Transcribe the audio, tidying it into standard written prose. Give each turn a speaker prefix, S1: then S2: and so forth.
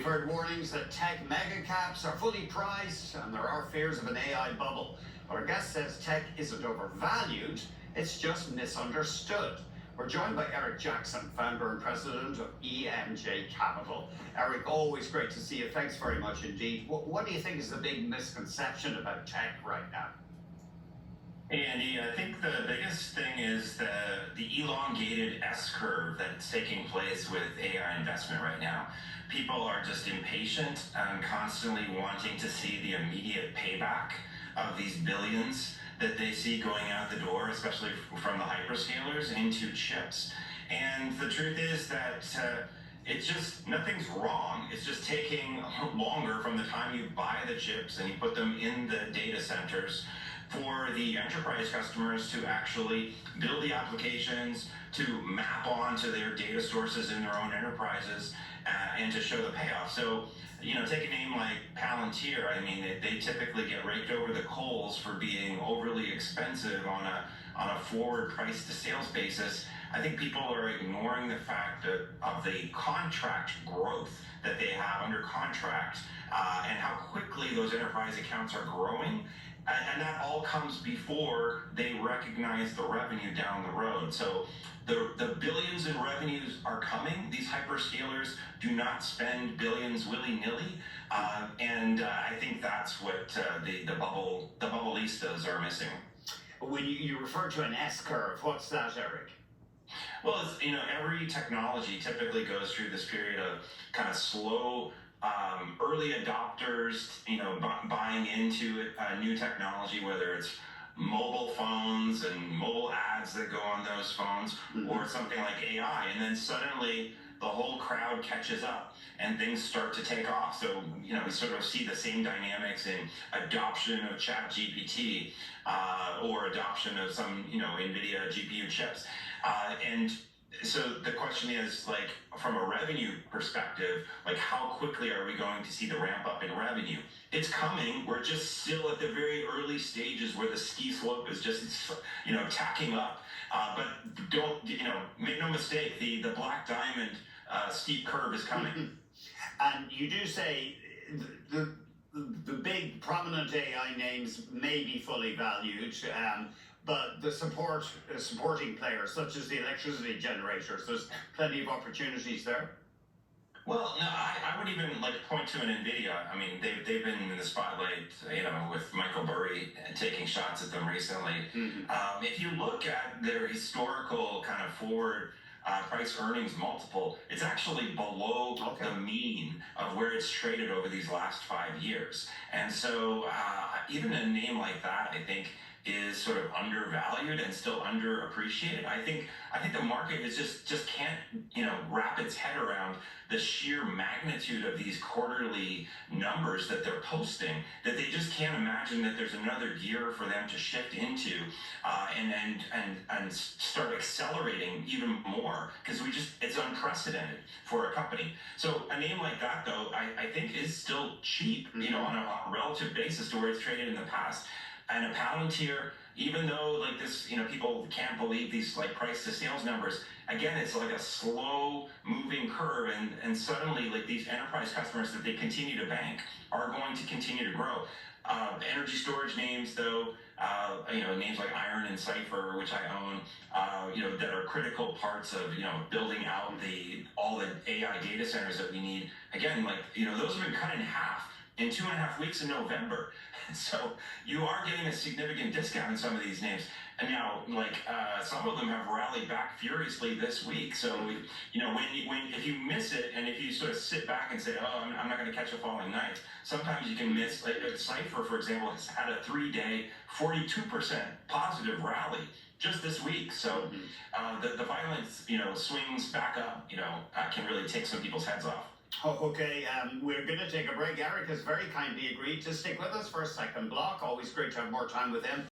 S1: We've heard warnings that tech mega caps are fully priced and there are fears of an AI bubble. But our guest says tech isn't overvalued, it's just misunderstood. We're joined by Eric Jackson, founder and president of EMJ Capital. Eric, always great to see you. Thanks very much indeed. What do you think is the big misconception about tech right now?
S2: Hey Andy, I think the biggest thing is the elongated S-curve that's taking place with AI investment right now. People are just impatient and constantly wanting to see the immediate payback of these billions that they see going out the door, especially from the hyperscalers, into chips. And the truth is that it's just, nothing's wrong. It's just taking longer from the time you buy the chips and you put them in the data centers for the enterprise customers to actually build the applications, to map onto their data sources in their own enterprises, and to show the payoff. So, take a name like Palantir. I mean, they typically get raked over the coals for being overly expensive on a forward price to sales basis. I think people are ignoring the fact of the contract growth that they have under contract, and how quickly those enterprise accounts are growing. And that all comes before they recognize the revenue down the road. So the billions in revenues are coming. These hyperscalers do not spend billions willy-nilly. And I think that's what the bubbleistas are missing.
S1: When you refer to an S-curve, what's that, Eric?
S2: Well, every technology typically goes through this period of kind of slow early adopters, buying into new technology, whether it's mobile phones and mobile ads that go on those phones, or something like AI, and then suddenly the whole crowd catches up and things start to take off. So, we sort of see the same dynamics in adoption of ChatGPT, or adoption of some, NVIDIA GPU chips. And so the question is, from a revenue perspective, how quickly are we going to see the ramp up in revenue? It's coming. We're just still at the very early stages where the ski slope is just, tacking up. But don't, make no mistake, the black diamond steep curve is coming.
S1: And you do say the big prominent AI names may be fully valued, but the supporting players, such as the electricity generators, there's plenty of opportunities there.
S2: Well, no, I would even point to an NVIDIA. I mean, they've been in the spotlight, with Michael Burry taking shots at them recently. If you look at their historical kind of forward price earnings multiple, it's actually below the mean of where it's traded over these last 5 years. And so even a name like that, I think, is sort of undervalued and still underappreciated. I think the market is just can't wrap its head around the sheer magnitude of these quarterly numbers that they're posting, that they just can't imagine that there's another gear for them to shift into, and start accelerating even more, because it's unprecedented for a company. So a name like that, though, I think is still cheap, on a relative basis to where it's traded in the past. And a Palantir, even though this, people can't believe these price to sales numbers, again, it's like a slow moving curve, and suddenly these enterprise customers that they continue to bank are going to continue to grow. Energy storage names, though, names like Iron and Cipher, which I own, that are critical parts of, building out all the AI data centers that we need. Again, those have been cut in half in 2.5 weeks in November. So you are getting a significant discount in some of these names. And now, some of them have rallied back furiously this week. So, if you miss it, and if you sort of sit back and say, oh, I'm not going to catch a falling knife, sometimes you can miss. Cipher, for example, has had a 3-day 42% positive rally just this week. So the violence, swings back up, can really take some people's heads off.
S1: Okay, we're going to take a break. Eric has very kindly agreed to stick with us for a second block. Always great to have more time with him.